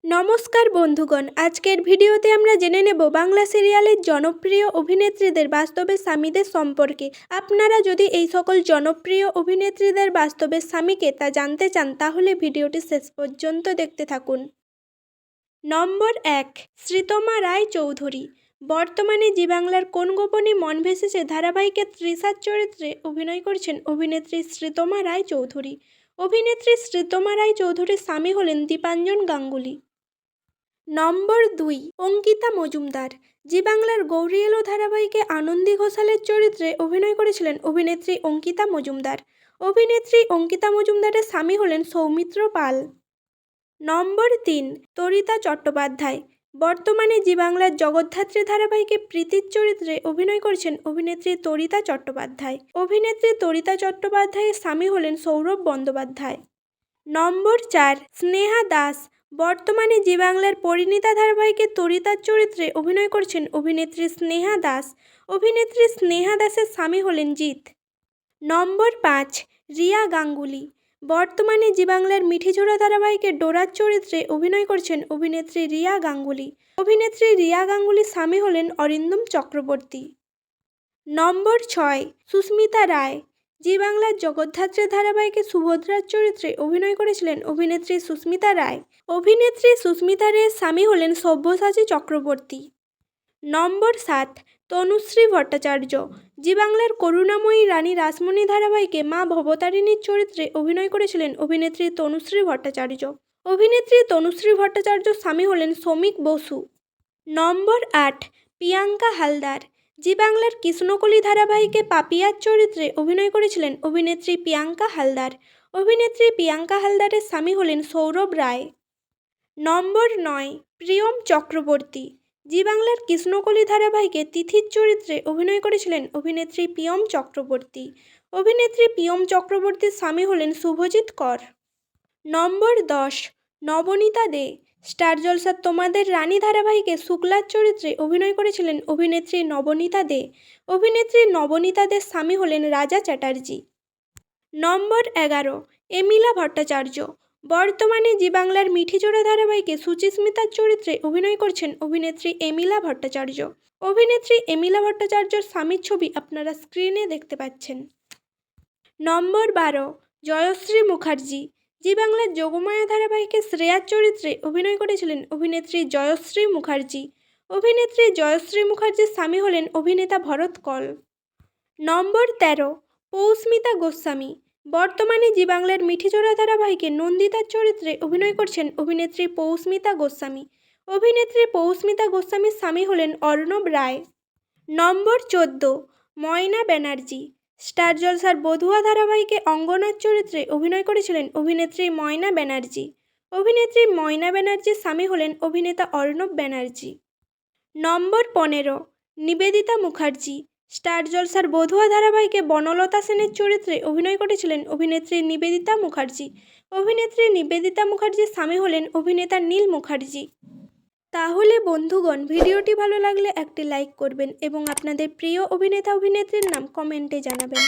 নমস্কার বন্ধুগণ, আজকের ভিডিওতে আমরা জেনে নেব বাংলা সিরিয়ালের জনপ্রিয় অভিনেত্রীদের বাস্তবের স্বামীদের সম্পর্কে। আপনারা যদি এই সকল জনপ্রিয় অভিনেত্রীদের বাস্তবের স্বামীকে তা জানতে চান তাহলে ভিডিওটি শেষ পর্যন্ত দেখতে থাকুন। নম্বর 1, শ্রীতমা রায় চৌধুরী। বর্তমানে জি বাংলার কোন গোপনে মন ভেসেছে ধারাবাহিকে তৃষার চরিত্রে অভিনয় করছেন অভিনেত্রী শ্রীতমা রায় চৌধুরী। অভিনেত্রী শ্রীতমা রায় চৌধুরীর স্বামী হলেন দীপাঞ্জন গাঙ্গুলি। নম্বর 2, অঙ্কিতা মজুমদার। জি বাংলার গৌরী এলো ধারাবাহিকে আনন্দী ঘোষালের চরিত্রে অভিনয় করেছিলেন অভিনেত্রী অঙ্কিতা মজুমদার। অভিনেত্রী অঙ্কিতা মজুমদারের স্বামী হলেন সৌমিত্র পাল। নম্বর 3, তরিতা চট্টোপাধ্যায়। বর্তমানে জি বাংলার জগদ্ধাত্রী ধারাবাহিকে প্রীতির চরিত্রে অভিনয় করছেন অভিনেত্রী তরিতা চট্টোপাধ্যায়। অভিনেত্রী তরিতা চট্টোপাধ্যায়ের স্বামী হলেন সৌরভ বন্দ্যোপাধ্যায়। নম্বর 4, স্নেহা দাস। বর্তমানে জি বাংলার পরিণীতা ধারাবাহিকে তরিতার চরিত্রে অভিনয় করছেন অভিনেত্রী স্নেহা দাস। অভিনেত্রী স্নেহা দাসের স্বামী হলেন জিৎ। নম্বর 5, রিয়া গাঙ্গুলি। বর্তমানে জি বাংলার মিঠিঝোড়া ধারাবাহিকে ডোরার চরিত্রে অভিনয় করছেন অভিনেত্রী রিয়া গাঙ্গুলি। অভিনেত্রী রিয়া গাঙ্গুলির স্বামী হলেন অরিন্দম চক্রবর্তী। নম্বর 6, সুস্মিতা রায়। জি বাংলার জগদ্ধাত্রী ধারাবাহিকে সুভদ্রার চরিত্রে অভিনয় করেছিলেন অভিনেত্রী সুস্মিতা রায়। অভিনেত্রী সুস্মিতা রায়ের স্বামী হলেন সব্যসাচী চক্রবর্তী। নম্বর 7, তনুশ্রী ভট্টাচার্য। জি বাংলার করুণাময়ী রানী রাসমণি ধারাবাহিকে মা ভবতারিণীর চরিত্রে অভিনয় করেছিলেন অভিনেত্রী তনুশ্রী ভট্টাচার্য। অভিনেত্রী তনুশ্রী ভট্টাচার্যর স্বামী হলেন শ্রমিক বসু। নম্বর 8, প্রিয়াঙ্কা হালদার। জি বাংলার কৃষ্ণকলি ধারাবাহিকে পাপিয়ার চরিত্রে অভিনয় করেছিলেন অভিনেত্রী প্রিয়াঙ্কা হালদার। অভিনেত্রী প্রিয়াঙ্কা হালদারের স্বামী হলেন সৌরভ রায়। নম্বর 9, প্রিয়ম চক্রবর্তী। জি বাংলার কৃষ্ণকলি ধারাবাহিকে তিথির চরিত্রে অভিনয় করেছিলেন অভিনেত্রী প্রিয়ম চক্রবর্তী। অভিনেত্রী প্রিয়ম চক্রবর্তীর স্বামী হলেন শুভজিৎ কর। নম্বর 10, নবনীতা দে। স্টার জলসার তোমাদের রানী ধারাবাহিকে শুক্লার চরিত্রে অভিনয় করেছিলেন অভিনেত্রী নবনীতা দে। অভিনেত্রী নবনীতা দের স্বামী হলেন রাজা চ্যাটার্জি। নম্বর 11, এমিলা ভট্টাচার্য। বর্তমানে জি বাংলার মিঠিজোড়া ধারাবাহিকে সুচিস্মিতার চরিত্রে অভিনয় করছেন অভিনেত্রী এমিলা ভট্টাচার্য। অভিনেত্রী এমিলা ভট্টাচার্যর স্বামীর ছবি আপনারা স্ক্রিনে দেখতে পাচ্ছেন। নম্বর 12, জয়শ্রী মুখার্জি। জি বাংলার যোগমায়া ধারাবাহিকে শ্রেয়ার চরিত্রে অভিনয় করেছিলেন অভিনেত্রী জয়শ্রী মুখার্জি। অভিনেত্রী জয়শ্রী মুখার্জির স্বামী হলেন অভিনেতা ভরত কল। নম্বর 13, পৌস্মিতা গোস্বামী। বর্তমানে জি বাংলার মিঠিজোড়া ধারাবাহিকে নন্দিতার চরিত্রে অভিনয় করছেন অভিনেত্রী পৌস্মিতা গোস্বামী। অভিনেত্রী পৌস্মিতা গোস্বামীর স্বামী হলেন অর্ণব রায়। নম্বর 14, ময়না ব্যানার্জি। স্টার জলসার বধুয়া ধারাবাহিকে অঙ্গনার চরিত্রে অভিনয় করেছিলেন অভিনেত্রী ময়না ব্যানার্জি। অভিনেত্রী ময়না ব্যানার্জির স্বামী হলেন অভিনেতা অর্ণব ব্যানার্জি। নম্বর 15, নিবেদিতা মুখার্জি। স্টার জলসার বধুয়া ধারাবাহিকে বনলতা সেনের চরিত্রে অভিনয় করেছিলেন অভিনেত্রী নিবেদিতা মুখার্জি। অভিনেত্রী নিবেদিতা মুখার্জির স্বামী হলেন অভিনেতা নীল মুখার্জি। তাহলে বন্ধুগণ, ভিডিওটি ভালো লাগলে একটি লাইক করবেন এবং আপনাদের প্রিয় অভিনেতা অভিনেত্রীর নাম কমেন্টে জানাবেন।